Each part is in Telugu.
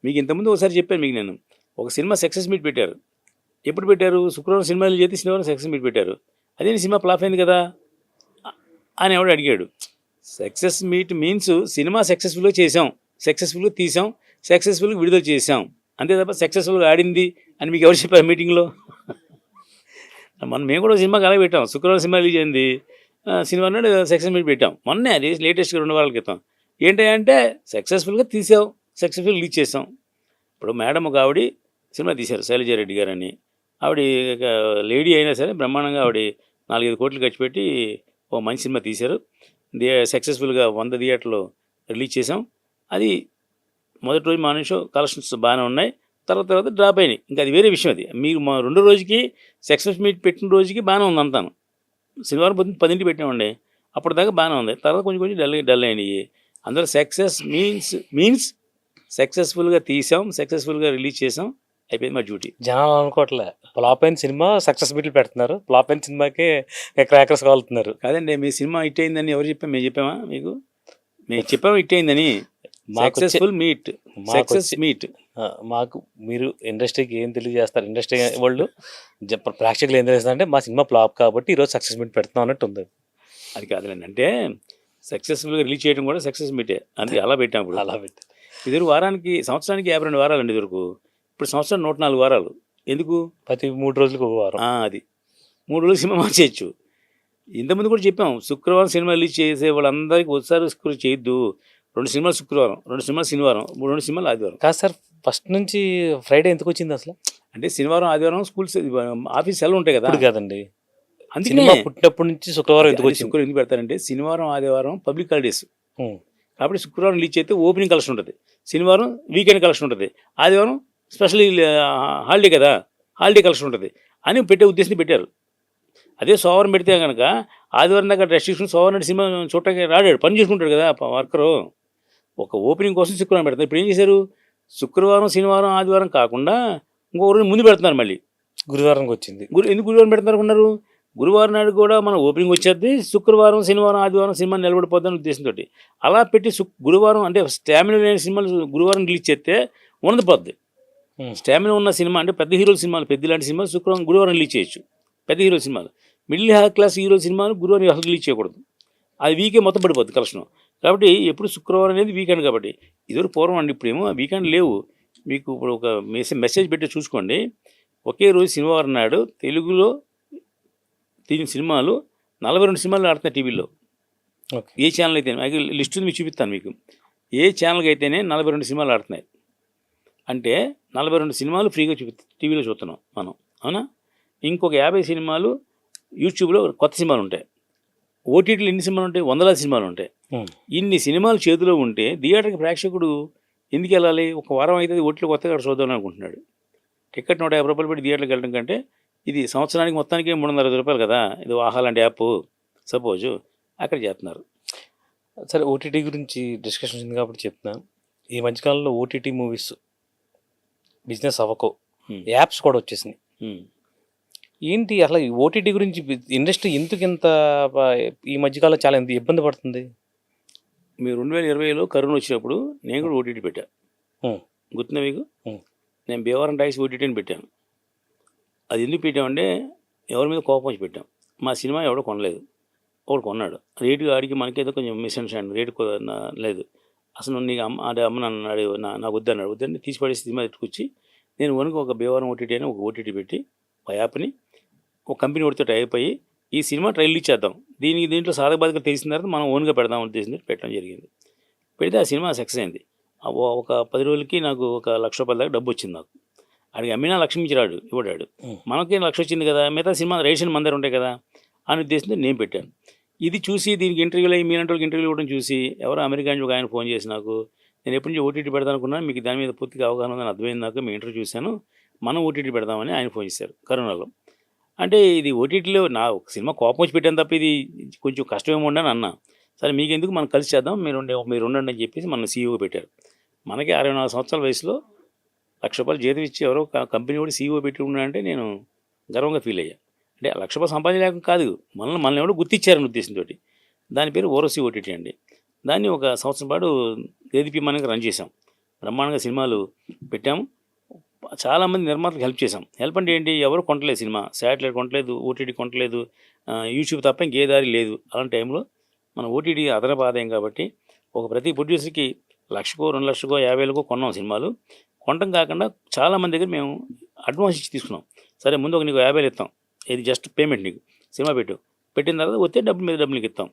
మీకు ఇంతకుముందు ఒకసారి చెప్పాను మీకు నేను. ఒక సినిమా సక్సెస్ మీట్ పెట్టారు. ఎప్పుడు పెట్టారు? శుక్రవారం సినిమా రిలీజ్ అయితే శనివారం సక్సెస్ మీట్ పెట్టారు. అదేంటి సినిమా ఫ్లాప్ అయింది కదా అని ఎవడు అడిగాడు. సక్సెస్ మీట్ మీన్స్ సినిమా సక్సెస్ఫుల్గా చేసాం, సక్సెస్ఫుల్గా తీసాం, సక్సెస్ఫుల్గా విడుదల చేసాం, అంతే తప్ప సక్సెస్ఫుల్గా ఆడింది అని మీకు ఎవరు చెప్పారు మీటింగ్లో? మేము కూడా సినిమాకి అలాగే పెట్టాం. శుక్రవారం సినిమా రిలీజ్ అయింది, సినిమా నాడు సక్సెస్ మీట్ పెట్టాం. మొన్నే అది లేటెస్ట్గా 2 వారాల క్రితం. ఏంటంటే సక్సెస్ఫుల్గా తీసాం, సక్సెస్ఫుల్ రిలీజ్ చేసాం. ఇప్పుడు మేడం ఒక ఆవిడ సినిమా తీశారు, శైలజారెడ్డి గారు అని. ఆవిడ లేడీ అయినా సరే బ్రహ్మాండంగా ఆవిడ 4-5 కోట్లు ఖర్చు పెట్టి ఓ మంచి సినిమా తీశారు. సక్సెస్ఫుల్గా 100 థియేటర్లో రిలీజ్ చేసాం. అది మొదటి రోజు మార్నింగ్ షో కలెక్షన్స్ బాగానే ఉన్నాయి, తర్వాత డ్రాప్ అయినాయి. ఇంకా అది వేరే విషయం. అది మీరు మా 2 రోజుకి సక్సెస్ మీట్ పెట్టిన రోజుకి బాగానే ఉంది అంతాను. శనివారం పొద్దున్న 10ంటికి పెట్టామండి, అప్పటిదాకా బాగానే ఉంది. తర్వాత కొంచెం డల్ అయినాయి. అందులో సక్సెస్ మీన్స్ సక్సెస్ఫుల్గా తీసాం, సక్సెస్ఫుల్గా రిలీజ్ చేసాం, అయిపోయింది మా డ్యూటీ. జనాలు అనుకోవట్లే ఫ్లాప్ అయిన సినిమా సక్సెస్ మీట్లు పెడుతున్నారు, ఫ్లాప్ అయిన సినిమాకి క్రాకర్స్ కాలుతున్నారు. కాదండి, మీ సినిమా హిట్ అయిందని ఎవరు చెప్పాం? మేము చెప్పామా మీకు? మేము చెప్పాము హిట్ అయిందని. Successful meet, success meet. మాకు మీరు ఇండస్ట్రీకి ఏం తెలియజేస్తారు? ఇండస్ట్రీ వాళ్ళు ప్రేక్షకులు ఏం తెలియజేస్తారంటే మా సినిమా ఫ్లాప్ కాబట్టి ఈరోజు సక్సెస్ మీట్ పెడుతున్నాం అన్నట్టు ఉంది. అది కాదులేండి, అంటే సక్సెస్ఫుల్గా రిలీజ్ చేయడం కూడా సక్సెస్ మీటే, అందుకే అలా పెట్టాం. ఇప్పుడు అలా పెట్టి ఇదివరకు సంవత్సరానికి 52 వారాలండి ఇదివరకు. ఇప్పుడు సంవత్సరం 104 వారాలు. ఎందుకు? ప్రతి 3 రోజులకు ఒక వారం. అది 3 రోజులు సినిమా మార్చేయచ్చు. ఇంతకుముందు కూడా చెప్పాం, శుక్రవారం సినిమా రిలీజ్ చేసే వాళ్ళందరికీ ఒకసారి చేయొద్దు. 2 సినిమాలు శుక్రవారం, 2 సినిమాలు శనివారం, 2 సినిమాలు ఆదివారం. కాదు సార్, ఫస్ట్ నుంచి ఫ్రైడే ఎందుకు వచ్చింది అసలు? అంటే శనివారం ఆదివారం స్కూల్స్ ఆఫీస్ సెలవు ఉంటాయి కదా. ఇప్పుడు కాదండి, అందుకే సినిమా పుట్టినప్పటి నుంచి శుక్రవారం ఎందుకు వచ్చింది? శుక్రవారం ఎందుకు పెడతారంటే శనివారం ఆదివారం పబ్లిక్ హాలిడేస్ కాబట్టి శుక్రవారం రిలీజ్ అయితే ఓపెనింగ్ కలెక్షన్ ఉంటుంది, శనివారం వీకెండ్ కలెక్షన్ ఉంటుంది, ఆదివారం స్పెషల్ హాలిడే కదా, హాలిడే కలెక్షన్ ఉంటుంది అని పెట్టే ఉద్దేశం పెట్టారు. అదే సోమవారం పెడితే కనుక ఆదివారం దాకా రెస్ట్రిక్షన్, సోమవారం సినిమా చూడటానికి రాడాడు, పని చేసుకుంటాడు కదా వర్కరు. ఒక ఓపెనింగ్ కోసం శుక్రవారం పెడతారు. ఇప్పుడు ఏం చేశారు? శుక్రవారం శనివారం ఆదివారం కాకుండా ఇంకొక రోజు ముందు పెడుతున్నారు. మళ్ళీ గురువారంకి వచ్చింది. ఎందుకు గురువారం పెడుతున్నారు ఉన్నారు? గురువారం నాడు కూడా మన ఓపెనింగ్ వచ్చేది, శుక్రవారం శనివారం ఆదివారం సినిమా నిలబడిపోద్దని ఉద్దేశంతో అలా పెట్టి గురువారం అంటే స్టామినా లేని సినిమాలు గురువారం రిలీజ్ చేస్తే ఉండకపోద్ది. స్టామినా ఉన్న సినిమా అంటే పెద్ద హీరోల సినిమాలు, పెద్ద లాంటి సినిమాలు గురువారం రిలీజ్ చేయొచ్చు. పెద్ద హీరో సినిమాలు, మిడిల్ క్లాస్ హీరో సినిమాలు గురువారం అసలు రిలీజ్ చేయకూడదు. అది వీకే మొత్తం పడిపోద్ది కలెక్షన్. కాబట్టి ఎప్పుడు శుక్రవారం అనేది వీకెండ్. కాబట్టి ఇదివరకు పూర్వం అండి, ఇప్పుడేమో వీకెండ్ లేవు. మీకు ఇప్పుడు ఒక మెసేజ్ పెట్టి చూసుకోండి. ఒకే రోజు శనివారం నాడు తెలుగులో దీని సినిమాలు 42 సినిమాలు ఆడుతున్నాయి టీవీలో. ఏ ఛానల్ అయితే లిస్ట్ మీకు చూపిస్తాను. మీకు ఏ ఛానల్కి అయితేనే 42 సినిమాలు ఆడుతున్నాయి అంటే 42 సినిమాలు ఫ్రీగా టీవీలో చూస్తున్నాం మనం, అవునా? ఇంకొక 50 సినిమాలు యూట్యూబ్లో కొత్త సినిమాలు ఉంటాయి. ఓటీటీలో ఎన్ని సినిమాలు ఉంటాయి? 100 సినిమాలు ఉంటాయి. ఇన్ని సినిమాలు చేతిలో ఉంటే థియేటర్కి ప్రేక్షకుడు ఎందుకు వెళ్ళాలి? ఒక వారం అయితే ఓటీలో కొత్తగా చూద్దామని అనుకుంటున్నాడు. టికెట్ 150 రూపాయలు పెట్టి థియేటర్కి వెళ్ళడం కంటే ఇది సంవత్సరానికి మొత్తానికి 350 రూపాయలు కదా. ఇది ఆహా లాంటి యాప్ సపోజు అక్కడ చేస్తున్నారు. సరే, ఓటీటీ గురించి డిస్కషన్ ఉంది కాబట్టి చెప్తున్నాను. ఈ మధ్యకాలంలో ఓటీటీ మూవీస్ బిజినెస్ అవ్వకో యాప్స్ కూడా వచ్చేసినాయి. ఏంటి అసలు ఓటీటీ గురించి ఇండస్ట్రీ ఎందుకు ఇంత ఈ మధ్యకాలంలో చాలా ఎంత ఇబ్బంది పడుతుంది? మీరు 2020లో కరోనా వచ్చినప్పుడు నేను కూడా ఓటీటీ పెట్టాను, గుర్తుందా మీకు? నేను భీమవరం టైమ్స్ ఓటీటీ అని పెట్టాను. అది ఎందుకు పెట్టామంటే ఎవరి మీద కోపం వచ్చి పెట్టాం. మా సినిమా ఎవడో కొనలేదు, ఒకడు కొన్నాడు. రేటు ఆడికి మనకేదో కొంచెం మిస్అండర్స్టాండింగ్, రేటు లేదు. అసలు నీకు అమ్మ నన్ను నాకు వద్దన్నాడు. వద్దని తీసి పడేసి సినిమా ఎత్తుకొచ్చి నేను వనుకు ఒక భీమవరం ఓటీటీ అని ఒక ఓటీటీ పెట్టి ఒక యాప్ని ఒక కంపెనీ ఒకటితో టైప్ అయ్యి ఈ సినిమా ట్రైల్ ఇచ్చేద్దాం, దీంట్లో సాధక బాధక తెలిసిన తర్వాత మనం ఓన్గా పెడదాం ఉద్దేశం పెట్టడం జరిగింది. పెడితే ఆ సినిమా సక్సెస్ అయింది. ఒక 10 రోజులకి నాకు ఒక ₹1,00,000 దాకా డబ్బు వచ్చింది. నాకు అడిగి అమ్మినా లక్ష్మి ఇచ్చిరాడు ఇవ్వడాడు, మనకేం 1,00,000 వచ్చింది కదా, మిగతా సినిమా రేషన్ మన దగ్గర ఉంటాయి కదా అని ఉద్దేశంతో నేను పెట్టాను. ఇది చూసి దీనికి ఇంటర్వ్యూలు అయ్యి మీలాంటి వాళ్ళకి ఇంటర్వ్యూలు ఇవ్వడం చూసి ఎవరో అమెరికా నుంచి ఒక ఆయన ఫోన్ చేసి నాకు, నేను ఎప్పటి నుంచి ఓటీటీ పెడదాం అనుకున్నాను, మీకు దాని మీద పూర్తిగా అవగాహన ఉందని అర్థమైంది నాకు, మీ ఇంటర్వ్యూ చూశాను, మనం ఓటీటీ పెడదామని ఆయన ఫోన్ చేశారు కరోనాలో. అంటే ఇది ఓటీటీలో నా ఒక సినిమా కోపం వచ్చి పెట్టాను తప్ప ఇది కొంచెం కష్టమేమో ఉండని అన్నా. సరే మీకు ఎందుకు మనం కలిసి చేద్దాం, మీరు ఉండండి అని చెప్పేసి మన సీఈఓ పెట్టారు. మనకి 64 సంవత్సరాల వయసులో ₹1,00,000 జీతం ఇచ్చి ఎవరో కంపెనీ కూడా సీఈఓ పెట్టి ఉన్నాడంటే నేను గర్వంగా ఫీల్ అయ్యా. అంటే ₹1,00,000 సంపాదించలేక కాదు, మనల్ని ఎవరో గుర్తించారని ఉద్దేశంతో. దాని పేరు ఓరోసి ఓటీటీ అండి. దాన్ని ఒక సంవత్సరం పాటు దేదీప్యమానంగా రన్ చేసాం. బ్రహ్మాండంగా సినిమాలు పెట్టాము. చాలామంది నిర్మాతలకు హెల్ప్ చేసాం. హెల్ప్ అంటే ఏంటి, ఎవరు కొనట్లేదు సినిమా, శాటిలైట్ కొనట్లేదు, ఓటీటీ కొనట్లేదు, యూట్యూబ్ తప్ప ఇంకే దారి లేదు. అలాంటి టైంలో మన ఓటీటీ అదనపు ఆదాయం కాబట్టి ప్రతి ప్రొడ్యూసర్కి 1,00,000కో 2,00,000కో 50,000కో కొన్నాం సినిమాలు. కొనటం కాకుండా చాలామంది దగ్గర మేము అడ్వాన్స్ ఇచ్చి తీసుకున్నాం. సరే ముందు నీకు 50,000 ఇస్తాం, ఇది జస్ట్ పేమెంట్, నీకు సినిమా పెట్టిన తర్వాత వచ్చే డబ్బుల మీద డబ్బులు నీకు ఇస్తాం.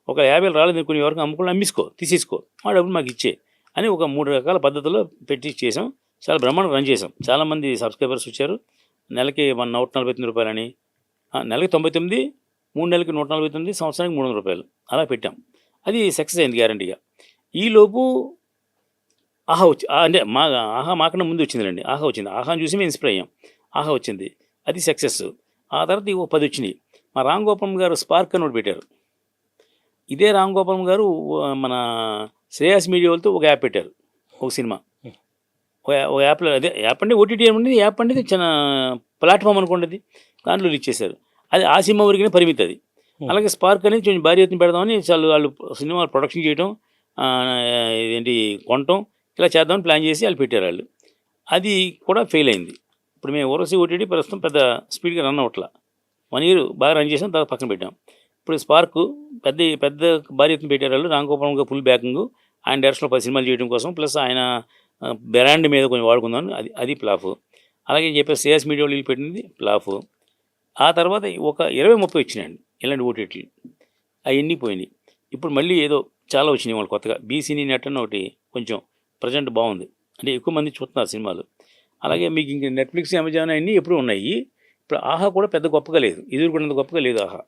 50,000 రాలేదు కొన్ని వరకు అమ్ముకుని తీసేసుకో, ఆ డబ్బులు మాకు ఇచ్చే అని 3 రకాల పద్ధతుల్లో పెట్టి చేసాం. చాలా బ్రహ్మాండంగా రన్ చేసాం. చాలామంది సబ్స్క్రైబర్స్ వచ్చారు. నెలకి 149 రూపాయలని, నెలకి 99, 3 నెలలకి 149, సంవత్సరానికి 300 రూపాయలు అలా పెట్టాం. అది సక్సెస్ అయింది గ్యారంటీగా. ఈలోపు ఆహా అంటే ఆహా మాకన్నా ముందు వచ్చిందిలేండి. ఆహా వచ్చింది. ఆహాని చూసి మేము ఇన్స్పైర్ అయ్యాం. ఆహా వచ్చింది, అది సక్సెస్. ఆ తర్వాత 10 వచ్చినాయి. మా రామ్ గోపాలం గారు స్పార్క్ అని ఒకటి పెట్టారు. ఇదే రామ్ గోపాలం గారు మన శ్రేయాస్ మీడియా వాళ్ళతో ఒక యాప్ పెట్టారు, ఒక సినిమా. ఒక యాప్లో, అదే యాప్ అంటే ఓటీటీ అనేది, యాప్ అనేది చిన్న ప్లాట్ఫామ్ అనుకోండి, దాంట్లో రిలీజ్ చేశారు. అది ఆ సినిమా వరకునే పరిమితి అది. అలాగే స్పార్క్ అనేది కొంచెం భారీ ఎత్తున పెడదామని వాళ్ళు సినిమా ప్రొడక్షన్ చేయటం, ఏంటి కొనటం, ఇలా చేద్దామని ప్లాన్ చేసి వాళ్ళు పెట్టారు వాళ్ళు. అది కూడా ఫెయిల్ అయింది. ఇప్పుడు మేము ఓరసి ఓటీటీ ప్రస్తుతం పెద్ద స్పీడ్గా రన్ అవ్వట్లా. 1 year బాగా రన్ చేసాం, తర్వాత పక్కన పెట్టాం. ఇప్పుడు స్పార్క్ పెద్ద భారీ ఎత్తున పెట్టారు వాళ్ళు. రామ్ గోపాల్ గారు ఫుల్ బ్యాకింగ్, ఆయన డైరెక్షన్లో 10 సినిమాలు చేయడం కోసం, ప్లస్ ఆయన బ్రాండ్ మీద కొంచెం వాడుకుందాం, అది ఫ్లాఫ్. అలాగే చెప్పే శ్రేయాస్ మీడియా వాళ్ళు పెట్టింది ఫ్లాఫ్. ఆ తర్వాత 20-30 వచ్చినాయండి ఇలాంటి ఓటీటీలు, అవన్నీ పోయినాయి. ఇప్పుడు మళ్ళీ ఏదో చాలా వచ్చినాయి వాళ్ళు కొత్తగా. బీసీనీ నెట్ అని ఒకటి కొంచెం ప్రజెంట్ బాగుంది, అంటే ఎక్కువ మంది చూస్తున్నారు సినిమాలు. అలాగే మీకు ఇంక నెట్ఫ్లిక్స్, అమెజాన్ అన్నీ ఎప్పుడు ఉన్నాయి. ఇప్పుడు ఆహా కూడా పెద్ద గొప్పగా లేదు, ఎదురుకున్నంత గొప్పగా లేదు ఆహా.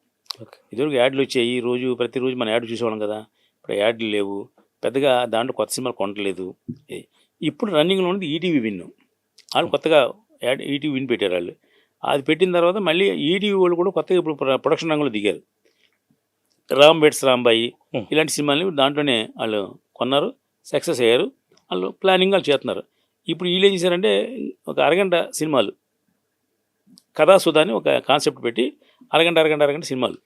ఎదురుగా యాడ్లు వచ్చాయి, ప్రతిరోజు మన యాడ్ చూసేవాళ్ళం కదా. ఇప్పుడు యాడ్లు లేవు పెద్దగా, దాంట్లో కొత్త సినిమాలు కొనట్లేదు. ఇప్పుడు రన్నింగ్లో ఉన్నది ఈటీవీ విన్. వాళ్ళు కొత్తగా ఈటీవీ విన్ పెట్టారు వాళ్ళు. అది పెట్టిన తర్వాత మళ్ళీ ఈటీవీ వాళ్ళు కూడా కొత్తగా ఇప్పుడు ప్రొడక్షన్ రంగంలో దిగారు. రామ్ వెడ్స్ రాంబాయి ఇలాంటి సినిమాలని దాంట్లోనే వాళ్ళు కొన్నారు, సక్సెస్ అయ్యారు. వాళ్ళు ప్లానింగ్ వాళ్ళు చేస్తున్నారు. ఇప్పుడు వీళ్ళు ఏం చేశారంటే, ఒక అరగంట సినిమాలు, కథాసుధా అని ఒక కాన్సెప్ట్ పెట్టి అరగంట సినిమాలు,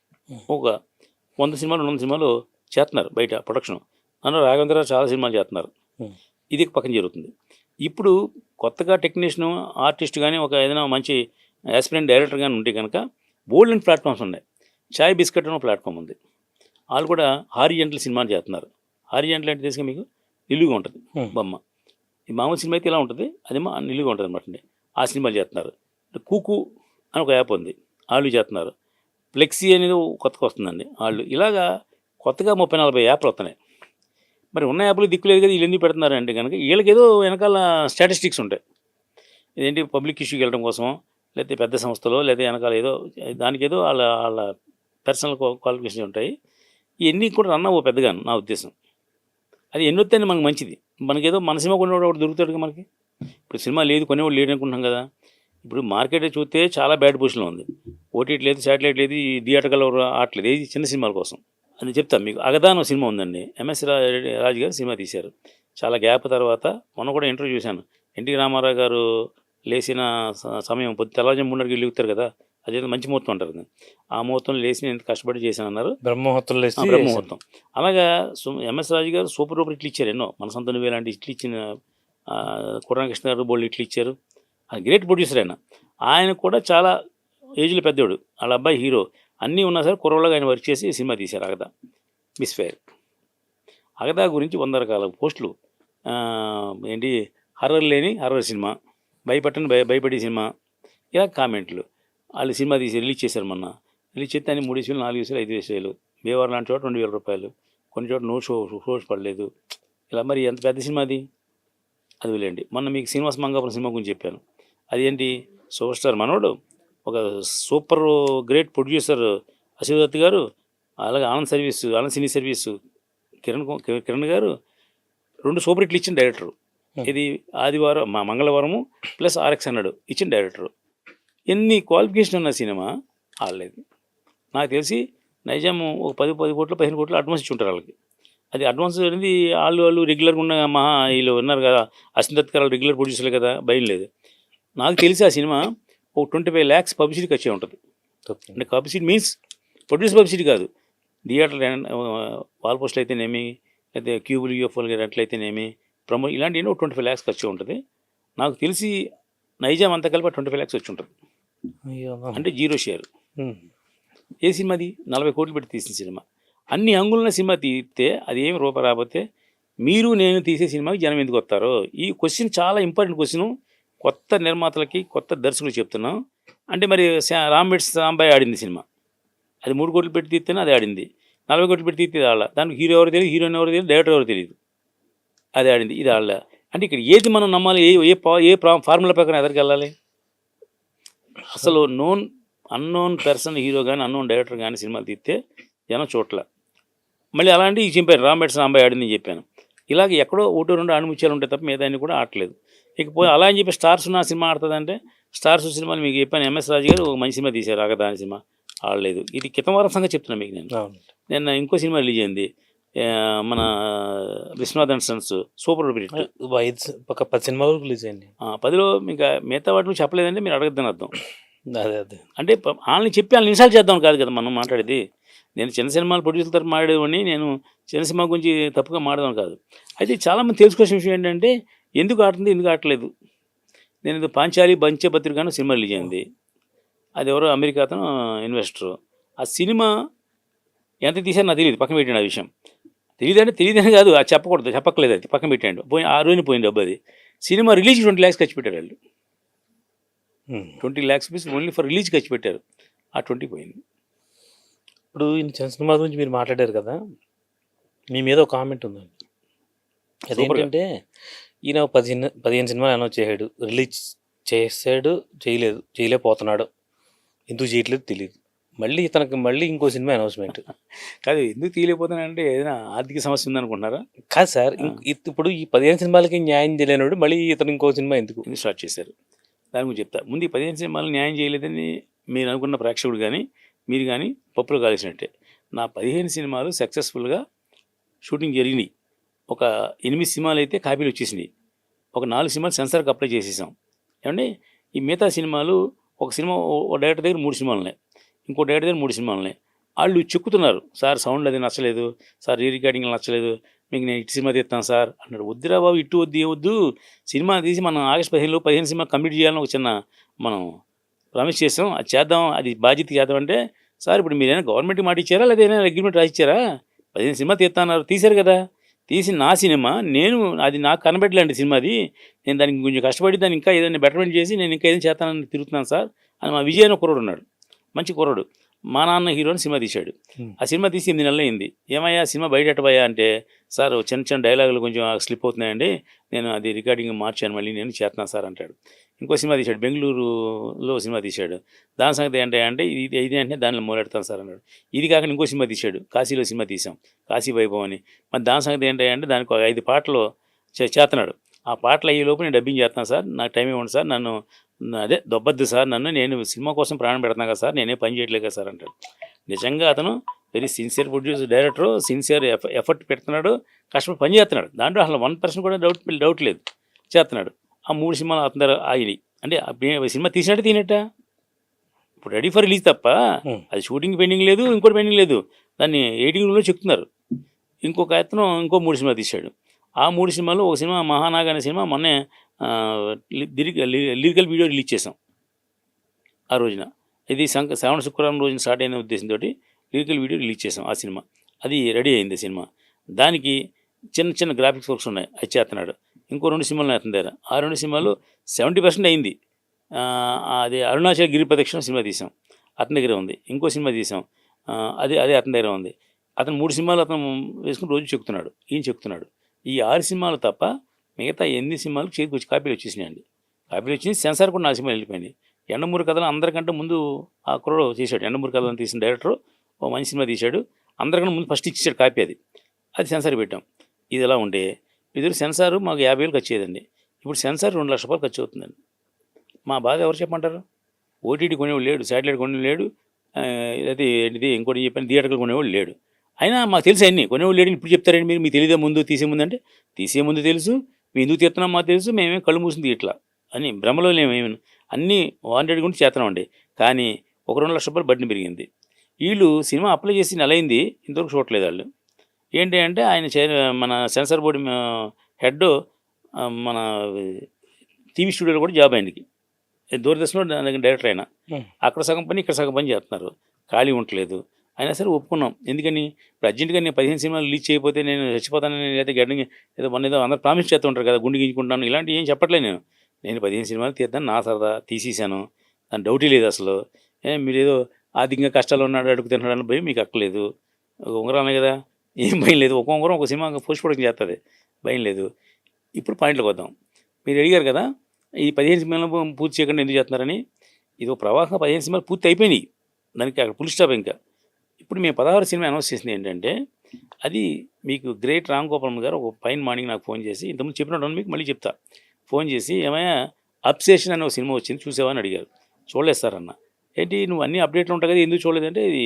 ఒక 100 సినిమాలు 200 సినిమాలు చేస్తున్నారు బయట ప్రొడక్షన్. అందులో రాఘవేంద్ర చాలా సినిమాలు చేస్తున్నారు. ఇది పక్కన జరుగుతుంది. ఇప్పుడు కొత్తగా టెక్నీషియన్, ఆర్టిస్ట్ కానీ, ఏదైనా మంచి యాస్పిరెంట్ డైరెక్టర్ కానీ ఉంటే కనుక బోల్డ్ అండ్ ప్లాట్ఫామ్స్ ఉన్నాయి. చాయ్ బిస్కెట్ అనే ప్లాట్ఫామ్ ఉంది. వాళ్ళు కూడా హారిజెంటల్ సినిమాలు చేస్తున్నారు. హారిజెంటల్ అంటే తెలిసి మీకు నిలువుగా ఉంటుంది బొమ్మ. ఈ మామూలు సినిమా అయితే ఇలా ఉంటుంది, అదేమో నిలువుగా ఉంటుంది అనమాట అండి. ఆ సినిమాలు చేస్తున్నారు. కూకు అని ఒక యాప్ ఉంది, వాళ్ళు చేస్తున్నారు. ఫ్లెక్సీ అనేది కొత్తగా వస్తుందండి వాళ్ళు. ఇలాగా కొత్తగా 30-40 యాప్లు వస్తున్నాయి. మరి ఉన్న యాప్లు దిక్కులేదు కదా, వీళ్ళు ఎందుకు పెడుతున్నారు అంటే కనుక వీళ్ళకి ఏదో వెనకాల స్టాటిస్టిక్స్ ఉంటాయి. ఇదేంటి పబ్లిక్ ఇష్యూకి వెళ్ళడం కోసం, లేకపోతే పెద్ద సంస్థలో, లేదా వెనకాల ఏదో దానికి ఏదో వాళ్ళ పర్సనల్ క్వాలిఫికేషన్ ఉంటాయి. ఇవన్నీ కూడా రన్ అవ్వ పెద్దగాను నా ఉద్దేశం. అది ఎన్నొత్తని మనకు మంచిది. మనకేదో మన సినిమా కొనేవాడు ఒకటి దొరుకుతాడు మనకి. ఇప్పుడు సినిమా లేదు, కొనేవాడు లేడు అనుకుంటున్నాం కదా. ఇప్పుడు మార్కెట్ చూస్తే చాలా బ్యాడ్ పొజిషన్లో ఉంది. ఓటీటీ లేదు, శాటిలైట్ లేదు, థియేటర్లో ఆటలేదు, ఏది చిన్న సినిమాల కోసం. అది చెప్తాను మీకు. అగదాన్ సినిమా ఉందండి, ఎంఎస్ రాజు గారు సినిమా తీశారు. చాలా గ్యాప్ తర్వాత మొన్న కూడా ఇంటర్వ్యూ చూశాను. ఎన్టీ రామారావు గారు లేచిన సమయం తెల్లవారుజాము 3:30కి లేగుతారు కదా, అదేదో మంచి ముహూర్తం అంటారు కదా. ఆ ముహూర్తంలో లేచి నేను కష్టపడి చేశాను అన్నారు. బ్రహ్మముహూర్తం. అలాగా ఎంఎస్ రాజు గారు సూపర్ ఇట్లు ఇచ్చారు ఎన్నో. మన సొంత నువ్వే లాంటి ఇట్లు ఇచ్చిన, కుర్రాకృష్ణ గారు బోల్డ్ ఇట్లు ఇచ్చారు. గ్రేట్ ప్రొడ్యూసర్ ఆయన కూడా చాలా ఏజ్లో పెద్దోడు. వాళ్ళ అబ్బాయి హీరో, అన్నీ ఉన్నా సరే కుర్రవాళ్ళగా ఆయన వర్క్ చేసి సినిమా తీశారు అగదా, మిస్ ఫైర్. అగదా గురించి 100 రకాల పోస్టులు. ఏంటి హర్రర్ లేని హర్రర్ సినిమా, భయపడే సినిమా, ఇలా కామెంట్లు. వాళ్ళు సినిమా తీసి రిలీజ్ చేశారు. మొన్న రిలీజ్ చేస్తే అని 3 వేలు 4 వేలు 5 వేలు. భీమవరం లాంటి చోట 2,000 రూపాయలు, కొన్ని చోట షోస్ పడలేదు. ఇలా మరి ఎంత పెద్ద సినిమా అది వదిలేండి. మొన్న మీకు శ్రీనివాస మంగాపురం సినిమా గురించి చెప్పాను. అదేంటి, సూపర్ స్టార్ మనోడు, ఒక super great producer Ashok Dutt గారు, అలాగే ఆనంద్ సినీ సర్వీసు కిరణ్ గారు 2 సూపర్ హిట్లు ఇచ్చిన డైరెక్టరు. ఇది ఆదివారం మంగళవారము ప్లస్ RX అన్నాడు ఇచ్చిన డైరెక్టరు. ఎన్ని క్వాలిఫికేషన్ ఉన్న సినిమా ఆడలేదు. నాకు తెలిసి నైజాము ఒక 10 కోట్లు 15 కోట్లు అడ్వాన్స్ ఇచ్చి ఉంటారు వాళ్ళకి. అది అడ్వాన్స్ అనేది వాళ్ళు రెగ్యులర్గా ఉన్న వీళ్ళు ఉన్నారు కదా, అశ్విన్ దత్ గారు రెగ్యులర్ ప్రొడ్యూసర్లు కదా, భయం లేదు. నాకు తెలిసి ఆ సినిమా ఒక 25 lakhs పబ్లిసిటీకి వచ్చే ఉంటుంది. అంటే పబ్లిసిటీ మీన్స్ ప్రొడ్యూస్ పబ్లిసిటీ కాదు, థియేటర్ వాల్ పోస్టులు అయితేనేమి, లేకపోతే క్యూబుల్ UFOలు అట్లయితేనేమి, ఇలాంటి 25 lakhs ఖర్చు ఉంటుంది. నాకు తెలిసి నైజాం అంతా కలిపి 25 lakhs వచ్చి ఉంటుంది. అయ్యో. అంటే జీరో షేర్. ఉమ్. ఏ సినిమాది 40 కోట్లు పెట్టి తీసిన సినిమా. అన్ని అంగుళన సినిమా తీస్తే అది ఏమి రూపాయి రాకపోతే మీరు నేను తీసే సినిమాకి జనం ఎందుకు వస్తారో? ఈ క్వశ్చన్ చాలా ఇంపార్టెంట్ క్వశ్చన్. కొత్త నిర్మాతలకి కొత్త దర్శకులు చెప్తున్నాం. అంటే మరి రాంబెట్స్ సాంబాయి ఆడింది సినిమా, అది 3 కోట్లు పెట్టి తీస్తేనే అది ఆడింది. 40 కోట్లు పెట్టి తీస్తే ఆడ దానికి హీరో ఎవరు తెలియదు, హీరోయిన్ ఎవరు తెలియదు, డైరెక్టర్ ఎవరు తెలియదు, అది ఆడింది, ఇది ఆడ. అంటే ఇక్కడ ఏది మనం నమ్మాలి? ఏ ఫార్ములా ప్రకారం ఎదరికి వెళ్ళాలి? అసలు అన్నోన్ పర్సన్ హీరో కానీ అన్నోన్ డైరెక్టర్ కానీ సినిమాలు తీస్తే జనం చూడలే. మళ్ళీ అలాంటి చెప్పాను రాంబెట్స్ సాంబాయి ఆడిందని చెప్పాను. ఇలాగ ఎక్కడో 1-2 ఆణిముత్యాలు ఉంటాయి తప్ప మీద కూడా ఆడలేదు. ఇకపోతే అలా అని చెప్పి స్టార్స్ ఉన్న సినిమా ఆడుతుందంటే స్టార్స్ సినిమాలు మీకు చెప్పాను. ఎంఎస్ రాజు గారు ఒక మంచి సినిమా తీశారు, రాగదాని సినిమా ఆడలేదు. ఇది క్రితం వారం సంగతి చెప్తున్నాను మీకు నేను. నిన్న ఇంకో సినిమా రిలీజ్ అయింది, మన Vishwanath and Sons super hit. ఒక 10 సినిమాలు రిలీజ్ అయింది. 10లో మీకు మిగతా వాటిని చెప్పలేదంటే మీరు అడగద్దని అర్థం. అదే అంటే వాళ్ళని చెప్పి వాళ్ళని ఇన్స్టాల్ చేద్దాం కాదు కదా మనం మాట్లాడేది. నేను చిన్న సినిమాలు ప్రొడ్యూసర్ తరఫు మాట్లాడేవాడిని, నేను చిన్న సినిమా గురించి తప్పుగా మాట్లాడదాం కాదు. అయితే చాలామంది తెలుసుకోవాల్సిన విషయం ఏంటంటే ఎందుకు ఆడుతుంది, ఎందుకు ఆడలేదు. నేను ఇది పాంచాలి బంచపత్రికను సినిమా రిలీజ్ అయింది. అది ఎవరో అమెరికా అతను ఇన్వెస్టరు. ఆ సినిమా ఎంత తీశారో నాకు తెలియదు, పక్కన పెట్టాడు. ఆ విషయం తెలియదని కాదు, అది చెప్పక్కలేదు, అది పక్కన పెట్టాడు. ఆ రోజున పోయింది డబ్బు. అది సినిమా రిలీజ్ 20 lakhs ఖర్చు పెట్టారు వాళ్ళు. 20 lakhs rupees only for release ఖర్చు పెట్టారు. ఆ 20 పోయింది. ఇప్పుడు ఈ చిన్న సినిమా గురించి మీరు మాట్లాడారు కదా, మీ మీద ఒక కామెంట్ ఉందండి. అదేంటంటే ఈయన 15 సినిమాలు అనౌన్స్ చేశాడు, రిలీజ్ చేశాడు, చేయలేకపోతున్నాడు, ఎందుకు చేయట్లేదు తెలియదు. మళ్ళీ ఇతనికి ఇంకో సినిమా అనౌన్స్మెంట్. కాదు, ఎందుకు తీయలేకపోతున్నానంటే ఏదైనా ఆర్థిక సమస్య ఉందనుకుంటున్నారా? కాదు సార్, ఇప్పుడు ఈ 15 సినిమాలకి న్యాయం చేయలేనాడు, మళ్ళీ ఇతను ఇంకో సినిమా ఎందుకు స్టార్ట్ చేశారు? దాని గురించి చెప్తా. ముందు ఈ 15 సినిమాలు న్యాయం చేయలేదని మీరు అనుకున్న ప్రేక్షకుడు కానీ మీరు కానీ పప్పులు కాల్చినట్టే. నా 15 సినిమాలు సక్సెస్ఫుల్గా షూటింగ్ జరిగినాయి. ఒక 8 సినిమాలు అయితే కాపీలు వచ్చేసినాయి. ఒక 4 సినిమాలు సెన్సార్కి అప్లై చేసేసాం. ఏమంటే ఈ మిగతా సినిమాలు, ఒక సినిమా ఒక డైరెక్టర్ దగ్గర 3 సినిమాలు ఉన్నాయి, ఇంకో డైరెక్టర్ దగ్గర 3 సినిమాలు ఉన్నాయి. వాళ్ళు చెక్కుతున్నారు, సార్ సౌండ్ అది నచ్చలేదు, సార్ రీ రికార్డింగ్ నచ్చలేదు, మీకు నేను ఇటు సినిమా తీస్తాను సార్ అన్నాడు. వద్దురా బాబు, ఇటు వద్దు ఏవద్దు, సినిమా తీసి మనం ఆగస్టు 15లో 15 సినిమా కంప్లీట్ చేయాలని ఒక చిన్న మనం ప్రామిస్ చేసాం, అది చేద్దాం, అది బాధ్యత చేద్దాం అంటే, సార్ ఇప్పుడు మీరైనా గవర్నమెంట్కి మాట ఇచ్చారా లేదా ఏదైనా అగ్రిమెంట్ రాసిచ్చారా? 15 సినిమా తీస్తున్నారు, తీశారు కదా, తీసి నా సినిమా అది నాకు కనబెట్టలేండి సినిమాది, నేను దానికి కొంచెం కష్టపడి దాన్ని ఇంకా ఏదైనా బెటర్మెంట్ చేసి నేను ఇంకా ఏదైనా చేస్తానని తిరుగుతున్నాను సార్ అని మా విజయ్ అనే కుర్రోడు ఉన్నాడు, మంచి కుర్రోడు, మా నాన్న హీరోని సినిమా తీశాడు. ఆ సినిమా తీసి 8 నెలలు అయింది. ఏమయ్యా సినిమా బయట ఎట్టబోయా అంటే, సార్ చిన్న డైలాగులు కొంచెం స్లిప్ అవుతున్నాయండి, నేను అది రికార్డింగ్ మార్చాను, మళ్ళీ నేను చేస్తున్నాను సార్ అంటాడు. ఇంకో సినిమా తీశాడు, బెంగళూరులో సినిమా తీశాడు. దాని సంగతి ఏంటంటే ఇది అంటే దానిలో మొదలెడతాను సార్ అన్నాడు. ఇది కాక ఇంకో సినిమా తీశాడు, కాశీలో సినిమా తీసాం, కాశీ వైభవం అని. మరి దాని సంగతి ఏంటంటే దానికి 5 పాటలు చేస్తున్నాడు. ఆ పాటలు అయ్యే లోపు నేను డబ్బింగ్ చేస్తాను సార్, నాకు టైం ఇవ్వండి సార్, నన్ను అదే దొబ్బద్దు సార్, నేను సినిమా కోసం ప్రాణం పెడుతున్నాను కదా సార్, నేనే పని చేయట్లేదు కదా సార్ అంటాడు. నిజంగా అతను very sincere producer, director, sincere effort పెడుతున్నాడు, కష్టపడి పని చేస్తున్నాడు. దాంట్లో అసలు 1% కూడా డౌట్ లేదు, చేస్తున్నాడు. ఆ 3 సినిమాలు అతని దగ్గర ఆగినాయి. అంటే సినిమా తీసినట్టు తినట్ట, ఇప్పుడు రెడీ ఫర్ రిలీజ్ తప్ప అది షూటింగ్ పెండింగ్ లేదు, ఇంకోటి పెండింగ్ లేదు, దాన్ని ఎడిటింగ్ రూమ్లో చెప్తున్నారు. ఇంకొక అతను ఇంకో 3 సినిమా తీశాడు. ఆ 3 సినిమాలు, ఒక సినిమా మహానాగ్ అనే సినిమా మొన్నే లిరికల్ వీడియో రిలీజ్ చేసాం. ఆ రోజున ఇది శ్రావణ శుక్రవారం రోజున స్టార్ట్ అయిన ఉద్దేశంతో లిరికల్ వీడియో రిలీజ్ చేసాం. ఆ సినిమా అది రెడీ అయింది. సినిమా దానికి చిన్న గ్రాఫిక్స్ వర్క్స్ ఉన్నాయి, అది చేస్తున్నాడు. ఇంకో 2 సినిమాలు అతని దగ్గర. ఆ 2 సినిమాలు 70% అయింది. అది అరుణాచల్ గిరి ప్రదక్షిణ సినిమా తీసాం, అతని దగ్గర ఉంది. ఇంకో సినిమా తీసాం, అదే అతని దగ్గర ఉంది. అతను 3 సినిమాలు అతను వేసుకుని రోజు చెప్తున్నాడు, ఈయన చెప్తున్నాడు. ఈ 6 సినిమాలు తప్ప మిగతా 8 సినిమాలకు చేతికి వచ్చి కాపీలు వచ్చేసినాయండి. కాపీలు వచ్చి సెన్సార్ కూడా 4 సినిమాలు వెళ్ళిపోయింది. ఎండమూరి కథలు అందరికంటే ముందు ఆ కుర్రోడు చేశాడు. ఎండమూరి కథలను తీసిన డైరెక్టర్ ఓ మంచి సినిమా తీశాడు, అందరికన్నా ముందు ఫస్ట్ ఇచ్చాడు కాపీ. అది సెన్సార్ పెట్టాం. ఇది ఎలా ఉంటే ఇది సెన్సార్ మాకు 50,000 ఖర్చు అయ్యేదండి, ఇప్పుడు సెన్సార్ 2 లక్షల రూపాయలు ఖర్చు అవుతుందండి. మా బాధ ఎవరు చెప్పమంటారు? ఓటీటీ కొనేవాడు లేడు, శాటిలైట్ కొనేవాడు లేడు, అయితే ఏంటిది ఇంకోటి చెప్పాను, థియేటర్లు కొనేవాడు లేడు. అయినా మాకు తెలుసు అన్నీ, కొనేవాళ్ళు లేడని ఇప్పుడు చెప్తారండి మీరు, మీకు తెలియదా ముందు తీసే ముందు అంటే, తీసే ముందు తెలుసు, మేము ఎందుకు తీస్తున్నాం మాకు తెలుసు, మేమేం కళ్ళు మూసింది ఇట్లా అని భ్రమలో మేమేమి అన్నీ వాంటెడ్ గురించి చేస్తున్నామండి. కానీ ఒక 2 లక్షల రూపాయలు బడ్డీ పెరిగింది. వీళ్ళు సినిమా అప్లై చేసి నెల అయింది, ఇంతవరకు చూడలేదు వాళ్ళు. ఏంటి అంటే ఆయన మన సెన్సార్ బోర్డు హెడ్ మన టీవీ స్టూడియోలో కూడా జాబ్ ఆయనకి, దూరదర్శన్లో డైరెక్టర్ అయినా. అక్కడ సగం పని ఇక్కడ సగం పని చేస్తున్నారు, ఖాళీ ఉండలేదు. అయినా సరే ఒప్పుకున్నాం. ఎందుకని ఇప్పుడు అర్జెంట్గా నేను 15 సినిమాలు రిలీజ్ చేయకపోతే నేను చచ్చిపోతానని, లేదా గడ్డ ఏదో మొన్న ఏదో అందరూ ప్రామిస్ చేస్తూ ఉంటారు కదా, గుండె గీంచుకుంటాను, ఇలాంటివి ఏం చెప్పట్లేదు. నేను 15 సినిమాలు తీద్దాను, నా సరదా తీసేసాను, దాని డౌటీ లేదు అసలు. మీరు ఏదో ఆర్థికంగా కష్టాలు ఉన్నాడు, అడుగుతున్నాడు అని భయం మీకు అక్కలేదు. ఉంగరాలే కదా, ఏం భయం లేదు. ఒక ఉంగరం ఒక సినిమా పోస్ట్ ప్రొడక్షన్ చేస్తుంది, భయం లేదు. ఇప్పుడు పాయింట్లోకి వద్దాం. మీరు అడిగారు కదా ఈ 15 సినిమాలు పూర్తి చేయకుండా ఎందుకు చేస్తున్నారని. ఇది ఒక ప్రవాహం. 15 సినిమాలు పూర్తి అయిపోయినాయి, దానికి అక్కడ ఫుల్ స్టాప్. ఇంకా ఇప్పుడు మేము 16 సినిమా అనౌన్స్ చేసింది ఏంటంటే, అది మీకు గ్రేట్ రామ్ గోపాల్ గారు ఒక పైన మార్నింగ్ నాకు ఫోన్ చేసి, ఇంతకుముందు చెప్పినట్టు మీకు మళ్ళీ చెప్తా, ఫోన్ చేసి ఏమైనా అబ్సెషన్ అనే ఒక సినిమా వచ్చింది చూసావా అని అడిగారు. చూడలేదు సార్ అన్న. ఏంటి నువ్వు అన్ని అప్డేట్లు ఉంటాయి కదా, ఎందుకు చూడలేదంటే, ఇది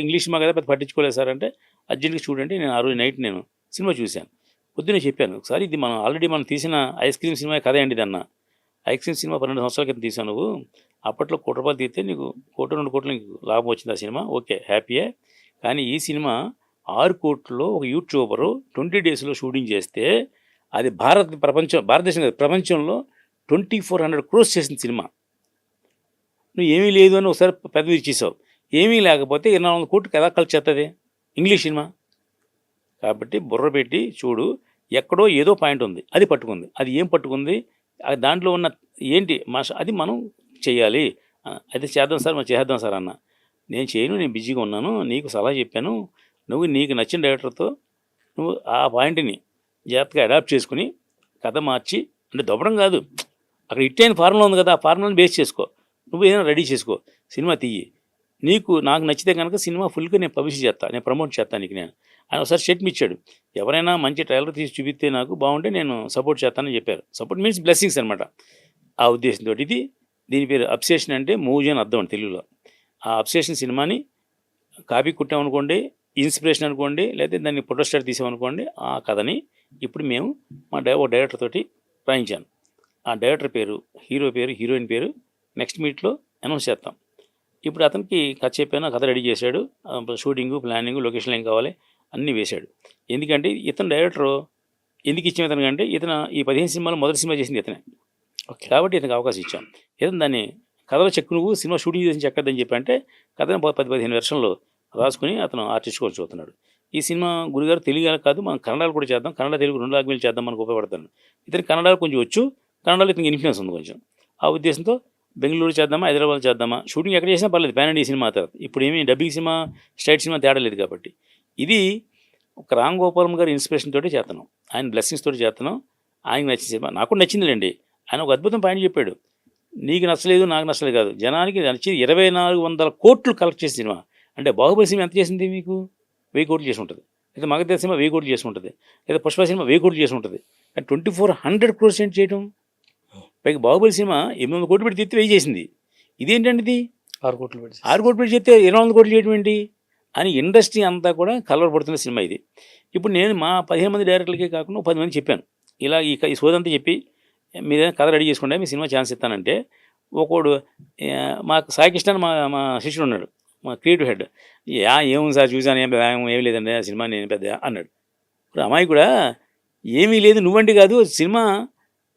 ఇంగ్లీష్ సినిమా కదా పెద్ద పట్టించుకోలేదు సార్ అంటే, అర్జెంట్గా చూడండి. నేను ఆ రోజు నైట్ నేను సినిమా చూశాను. పొద్దున్నే చెప్పాను ఒకసారి, ఇది మనం ఆల్రెడీ మనం తీసిన ఐస్ క్రీమ్ సినిమా కథ అండి ఇది అన్న. ఐస్ క్రీమ్ సినిమా 12 సంవత్సరాల క్రితం తీసావు నువ్వు, అప్పట్లో ₹1 కోటి తీస్తే నీకు 1 2 కోట్లు నీకు లాభం వచ్చింది ఆ సినిమా, ఓకే హ్యాపీయే. కానీ ఈ సినిమా 6 కోట్లలో ఒక యూట్యూబరు 20 డేస్లో షూటింగ్ చేస్తే, అది భారతదేశం కాదు ప్రపంచంలో 2400 crores చేసిన సినిమా. నువ్వు ఏమీ లేదు అని ఒకసారి పెద్ద ఇచ్చేసావు. ఏమీ లేకపోతే 2400 కోట్లు కదా ఖర్చు చేస్తుంది ఇంగ్లీష్ సినిమా. కాబట్టి బుర్ర పెట్టి చూడు, ఎక్కడో ఏదో పాయింట్ ఉంది, అది పట్టుకుంది. అది ఏం పట్టుకుంది, దాంట్లో ఉన్న ఏంటి అది మనం చేయాలి. అయితే చేద్దాం సార్, మనం చేద్దాం సార్ అన్న. నేను చేయను, నేను బిజీగా ఉన్నాను, నీకు సలహా చెప్పాను, నువ్వు నీకు నచ్చిన డైరెక్టర్తో నువ్వు ఆ పాయింట్ని జాగ్రత్తగా అడాప్ట్ చేసుకుని కథ మార్చి, అంటే దొబ్బడం కాదు, అక్కడ హిట్ అయిన ఫార్ములా ఉంది కదా, ఆ ఫార్ములాని బేస్ చేసుకో, నువ్వు ఏదైనా రెడీ చేసుకో, సినిమా తీయి. నాకు నచ్చితే కనుక సినిమా ఫుల్గా నేను పబ్లిష్ చేస్తాను, నేను ప్రమోట్ చేస్తాను నీకు. నేను ఆయన ఒకసారి స్టేట్మెంట్ ఇచ్చాడు, ఎవరైనా మంచి ట్రైలర్ తీసి చూపిస్తే నాకు బాగుంటే నేను సపోర్ట్ చేస్తానని చెప్పారు. సపోర్ట్ మీన్స్ బ్లెస్సింగ్స్ అనమాట. ఆ ఉద్దేశంతో దీని పేరు అబ్సెషన్, అంటే మూవీ అని అర్థం అండి తెలుగులో. ఆ అబ్సెషన్ సినిమాని కాపీ కుట్టామనుకోండి, ఇన్స్పిరేషన్ అనుకోండి, లేకపోతే దాన్ని ఫోటోస్టాట్ తీసామనుకోండి, ఆ కథని ఇప్పుడు మేము ఒక డైరెక్టర్ తోటి రాయించాను. ఆ డైరెక్టర్ పేరు, హీరో పేరు, హీరోయిన్ పేరు నెక్స్ట్ మీట్లో అనౌన్స్ చేస్తాం. ఇప్పుడు అతనికి కథ చెప్పాను, కథ రెడీ చేశాడు, షూటింగు, ప్లానింగు, లొకేషన్లు ఏం కావాలి అన్నీ వేశాడు. ఎందుకంటే ఇతను డైరెక్టరు ఎందుకు ఇచ్చాం ఇతను అంటే, ఇతను ఈ 15 సినిమాలు మొదటి సినిమా చేసింది ఇతనే, కాబట్టి ఇతనికి అవకాశం ఇచ్చాం. ఇతను దాన్ని కథలో చెక్కు నువ్వు సినిమా షూటింగ్ చేసి చెక్కద్దని చెప్పి అంటే, కథను 10-15 వెర్షన్లు రాసుకుని అతను ఆర్టిస్ట్ కూడా చూస్తున్నాడు. ఈ సినిమా గురుగారు తెలుగు కాదు, మనం కన్నడలో కూడా చేద్దాం, కన్నడ తెలుగు 2 లాంగ్వేజ్ చేద్దాం, మనకు ఉపయోగపడతాను. ఇతనికి కన్నడలో కొంచెం వచ్చు, కన్నడలో ఇతనికి ఇన్ఫ్లుయెన్స్ ఉంది కొంచెం. ఆ ఉద్దేశంతో బెంగళూరు చేద్దామా, హైదరాబాద్ చేద్దామా, షూటింగ్ ఎక్కడ చేసినా పర్లేదు, ప్యాన్ ఇండియా సినిమా తర్వాత. ఇప్పుడు ఏమీ డబ్బింగ్ సినిమా, స్ట్రైట్ సినిమా తేడా లేదు. కాబట్టి ఇది ఒక రామ్ గోపాలం గారి ఇన్స్పిరేషన్ తోటి చేస్తున్నాం, ఆయన బ్లెస్సింగ్స్ తోటి చేస్తున్నాం. ఆయనకు నచ్చిన సినిమా, నాకు కూడా నచ్చిందిలేండి. ఆయన ఒక అద్భుతం పాయింట్ చెప్పాడు, నీకు నచ్చలేదు నాకు నచ్చలేదు కాదు, జనానికి నచ్చింది 2400 కోట్లు కలెక్ట్ చేసిన సినిమా. అంటే బాహుబలి సినిమా ఎంత చేసింది మీకు? 1000 కోట్లు చేసి ఉంటుంది. లేదా మగధీర సినిమా 1000 కోట్లు చేసి ఉంటుంది. లేదా పుష్ప సినిమా 1000 కోట్లు చేసి ఉంటుంది. కానీ 2400 crores ఏంటి చేయడం? పైగా బాహుబలి సినిమా 800 కోట్లు పెట్టి తెత్తి 1000 చేసింది. ఇదేంటండి ఇది? 6 కోట్లు పెట్టి 6 కోట్లు పెట్టి చెప్తే 2400 కోట్లు చేయడం ఏంటి అని ఇండస్ట్రీ అంతా కూడా కలవరపడుతున్న సినిమా ఇది. ఇప్పుడు నేను మా 15 మంది డైరెక్టర్లకే కాకుండా 10 మంది చెప్పాను, ఇలా ఈ సోదంతా చెప్పి మీరేమైనా కథ రెడీ చేసుకుంటే మీ సినిమా ఛాన్స్ ఇస్తానంటే, ఒకడు మాకు సాయికృష్ణ మా శిష్యుడు ఉన్నాడు, మా క్రియేటివ్ హెడ్, ఏముంది సార్ చూసాను, ఏమీ లేదండి ఆ సినిమా నేను పెద్ద అన్నాడు. ఇప్పుడు అమ్మాయి కూడా ఏమీ లేదు నువ్వంటే కాదు, సినిమా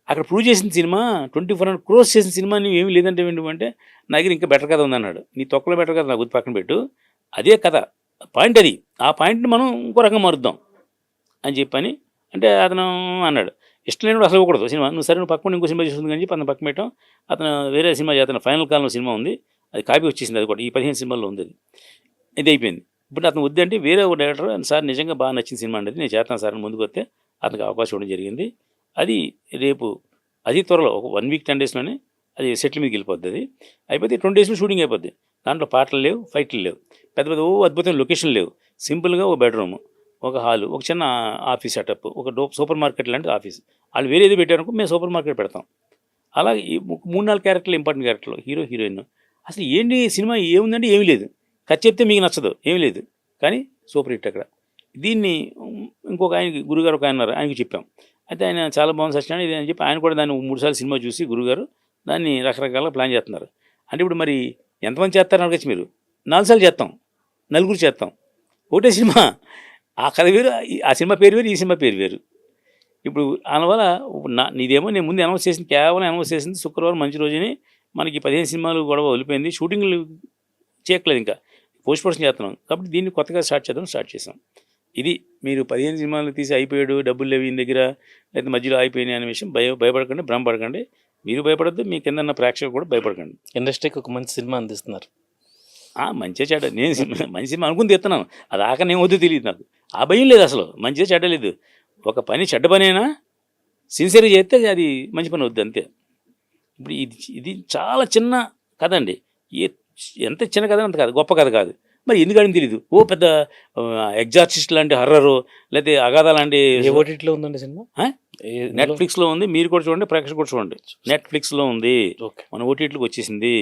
అక్కడ ప్రూవ్ చేసిన సినిమా 2400 crores చేసిన సినిమా నువ్వు ఏమీ లేదంటే ఏంటంటే, నా దగ్గర ఇంకా బెటర్ కథ ఉందన్నాడు. నీ తొక్కలో బెటర్ కథ నాకు పక్కన పెట్టు, అదే కథ పాయింట్ అది, ఆ పాయింట్ని మనం ఇంకో రకంగా మారుద్దాం అని చెప్పని అంటే అతను అన్నాడు. ఇష్టం లేనివాడు అసలు ఇవ్వకూడదు సినిమా. నువ్వు సరే నువ్వు పక్కన ఇంకో సినిమా చేస్తుంది కానీ చెప్పి అతను పక్కన పెట్టాం. అతను వేరే సినిమా చేస్తాను, ఫైనల్ కాలంలో సినిమా ఉంది, అది కాపీ వచ్చేసింది, అది కూడా ఈ 15 సినిమాల్లో ఉంది. ఇది అయిపోయింది. ఇప్పుడు అతను వద్దంటే వేరే ఒక డైరెక్టర్, సార్ నిజంగా బాగా నచ్చిన సినిమా అండి, నేను చేస్తాను సార్ అని ముందుకు వస్తే అతనికి అవకాశం ఇవ్వడం జరిగింది. అది రేపు అతి త్వరలో ఒక 1 week 10 daysలోనే అది సెటిల్ మీదకి వెళ్ళిపోద్ది. అది అయిపోతే 20 daysలో షూటింగ్ అయిపోద్ది. దాంట్లో పాటలు లేవు, ఫైట్లు లేవు, పెద్ద పెద్ద అద్భుతమైన లొకేషన్ లేవు, సింపుల్గా ఒక బెడ్రూమ్, ఒక హాలు, ఒక చిన్న ఆఫీస్ సెటప్, ఒక సూపర్ మార్కెట్ లాంటి ఆఫీస్. వాళ్ళు వేరే ఏదో పెట్టారనుకో మేము సూపర్ మార్కెట్ పెడతాం. అలాగే ఈ 3-4 క్యారెక్టర్లు, ఇంపార్టెంట్ క్యారెక్టర్లు, హీరో హీరోయిన్. అసలు ఏంటి సినిమా ఏముందంటే ఏమీ లేదు, కథ చెప్తే మీకు నచ్చదు, ఏమీ లేదు, కానీ సూపర్ హిట్ అక్కడ. దీన్ని ఇంకొక ఆయనకి గురుగారు ఒక ఆయన ఉన్నారు, ఆయనకి చెప్పాం. అయితే ఆయన చాలా బాగుంది సత్యనారాయణ ఇది అని చెప్పి ఆయన కూడా దాన్ని 3 సార్లు సినిమా చూసి గురుగారు దాన్ని రకరకాల ప్లాన్ చేస్తున్నారు. అంటే ఇప్పుడు మరి ఎంతమంది చేస్తారు అడగచ్చు మీరు? 4 సార్లు చేస్తాం, 4 చేస్తాం, ఒకటే సినిమా. ఆ కథ వేరు, ఆ సినిమా పేరు వేరు, ఈ సినిమా పేరు వేరు. ఇప్పుడు అందువల్ల నీదేమో నేను ముందు అనౌన్స్ చేసింది, కేవలం అనౌన్స్ చేసింది శుక్రవారం మంచి రోజుని. మనకి 15 సినిమాలు గొడవ వదిలిపోయింది, షూటింగ్లు చేయట్లేదు, ఇంకా పోస్ట్ ప్రొడక్షన్ చేస్తున్నాం. కాబట్టి దీన్ని కొత్తగా స్టార్ట్ చేసాం. ఇది మీరు 15 సినిమాలు తీసి అయిపోయాడు, డబ్బులు లేవు ఈయన దగ్గర, లేదా మధ్యలో అయిపోయినాయి అనే విషయం భయపడకండి, భ్రమపడకండి. మీరు భయపడద్దు, మీ కింద ఉన్న ప్రేక్షకులు కూడా భయపడకండి. ఇండస్ట్రీకి ఒక మంచి సినిమా అందిస్తున్నారు. మంచిగా చెడ్డ నేను మంచి సినిమా అనుకుని తెస్తున్నాను, అది ఆకనే వద్దు తెలియదు నాకు. ఆ భయం లేదు అసలు, మంచిగా చెడ్డ లేదు. ఒక పని చెడ్డ పనైనా సిన్సియర్గా చేస్తే అది మంచి పని వద్దు అంతే. ఇప్పుడు ఇది చాలా చిన్న కథ అండి, ఎంత చిన్న కథ అంత కాదు, గొప్ప కథ కాదు. మరి ఎందుకని తెలియదు, ఓ పెద్ద ఎగ్జార్సిస్ట్ లాంటి హర్రరు, లేకపోతే అగాధ లాంటి. ఓటీటీలో ఉందండి సినిమా? నెట్ఫ్లిక్స్లో ఉంది, మీరు కూడా చూడండి, ప్రేక్షకులు కూడా చూడండి. నెట్ఫ్లిక్స్లో ఉంది, మన ఓటీటీలోకి వచ్చేసింది.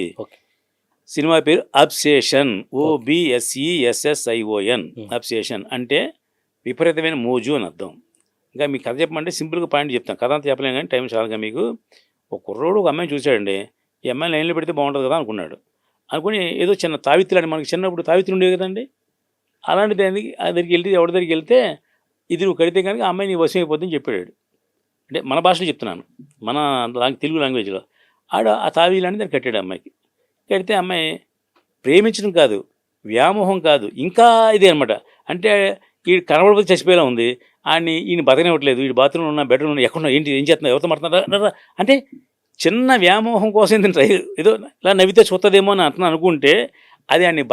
సినిమా పేరు అబ్సెషన్, OBSESSION. అబ్సెషన్ అంటే విపరీతమైన మోజు అని అర్థం. ఇంకా మీకు కథ చెప్పమంటే సింపుల్గా పాయింట్ చెప్తాను, కథ అంతా చెప్పలేను కానీ టైం చాలుగా మీకు. ఒక కుర్రోడు ఒక అమ్మాయిని చూశాడండి, ఈ అమ్మాయిని లైన్లో పెడితే బాగుంటుంది కదా అనుకుని ఏదో చిన్న తావిత్తులు అండి, మనకి చిన్నప్పుడు తావిత్తులు ఉండేవి కదండి, అలాంటి దానికి దగ్గరికి వెళ్తే, ఎవరి దగ్గరికి వెళ్తే ఇది నువ్వు కడితే కనుక ఆ అమ్మాయి నీ వశం అయిపోతుందని చెప్పాడు. అంటే మన భాషలో చెప్తున్నాను, మన తెలుగు లాంగ్వేజ్లో. ఆ తావీ లాంటి దాన్ని కట్టాడు అమ్మాయికి. కడితే అమ్మాయి ప్రేమించడం కాదు, వ్యామోహం కాదు, ఇంకా ఇదే అనమాట. అంటే ఈ కనబడిపోతే చచ్చిపోయేలా ఉంది, ఈయన బతకనివ్వట్లేదు, వీడి బాత్రూమ్లో ఉన్న బెడ్రూమ్ ఉన్న ఎక్కడ ఏంటి ఏం చేస్తున్నా, ఎవరితో మాట్లాడుతున్నా అంటే చిన్న వ్యామోహం కోసం ఏదో ఇలా నవ్వితే చూస్తుందేమో అని అనుకుంటే అది ఆయన్ని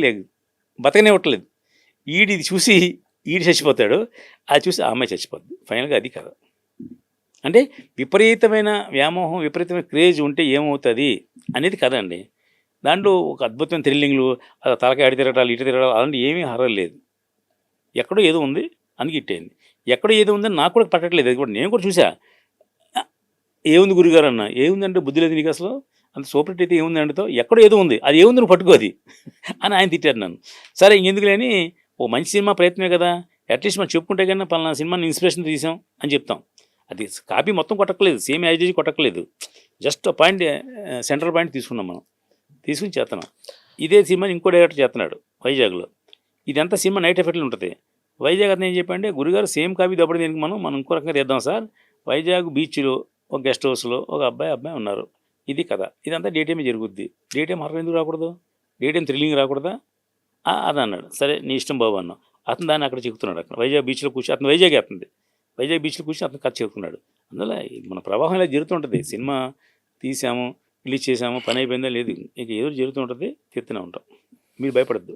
లేదు, బతకనివ్వట్లేదు. ఇది చూసి ఈడు చచ్చిపోతాడు, అది చూసి ఆ అమ్మాయి చచ్చిపోద్ది. ఫైనల్గా అది కదా. అంటే విపరీతమైన వ్యామోహం, విపరీతమైన క్రేజ్ ఉంటే ఏమవుతుంది అనేది కథ అండి. దాంట్లో ఒక అద్భుతమైన థ్రిల్లింగ్లు, తలకాయ అడి తిరగటాలు, ఇటు తిరగటాలు అలాంటి ఏమీ హర్రర్ లేదు. ఎక్కడో ఏదో ఉంది అందుకు ఇట్టయింది, ఎక్కడో ఏదో ఉందని నాకు కూడా పట్టట్లేదు. అది కూడా నేను కూడా చూసా. ఏముంది గురుగారు అన్న, ఏముందంటే బుద్ధి లేదు నీకు అసలు, అంత సూపర్ అయితే ఏముంది అంటతో, ఎక్కడో ఏదో ఉంది, అది ఏముంది నువ్వు పట్టుకోది అని ఆయన తిట్టారు నన్ను. సరే ఇంకెందుకు లేని, ఓ మంచి సినిమా ప్రయత్నమే కదా, అట్లీస్ట్ మనం చెప్పుకుంటే కన్నా పలానా సినిమాని ఇన్స్పిరేషన్ తీసాం అని చెప్తాం. అది కాపీ మొత్తం కొట్టక్కలేదు, సేమ్ యాజ్ కొట్టక్కలేదు, జస్ట్ పాయింట్, సెంట్రల్ పాయింట్ తీసుకున్నాం మనం, తీసుకుని చేస్తున్నాం. ఇదే సినిమాని ఇంకో డైరెక్టర్ చేస్తున్నాడు వైజాగ్లో. ఇదంతా సినిమా నైట్ ఎఫెక్ట్లు ఉంటుంది. వైజాగ్ అతను ఏం చెప్పండి, గురుగారు సేమ్ కాపీ దప్పటి దీనికి మనం ఇంకో రకంగా తీద్దాం సార్. వైజాగ్ బీచ్లో ఒక గెస్ట్ హౌస్లో ఒక అబ్బాయి ఉన్నారు, ఇది కదా, ఇదంతా డే టైమే జరుగుద్ది. డే టైం హర్రర్ ఎందుకు రాకూడదు, డే టైం థ్రిల్లింగ్ రాకూడదా అది అన్నాడు. సరే నీ ఇష్టం బాబు అన్నాం. అతను దాన్ని అక్కడ చెప్తున్నాడు, అక్కడ వైజాగ్ బీచ్లో కూర్చొని, అతను వైజాగ్ అవుతుంది, వైజాగ్ బీచ్లో కూర్చొని అతను కథ చెప్తున్నాడు. అందువల్ల మన ప్రవాహం ఇలా జరుగుతుంటుంది. సినిమా తీసాము, రిలీజ్ చేసాము, పని అయిపోయిందా లేదు, ఇక ఏదో జరుగుతూ ఉంటుంది, తీరుతూనే ఉంటాం. మీరు భయపడద్దు.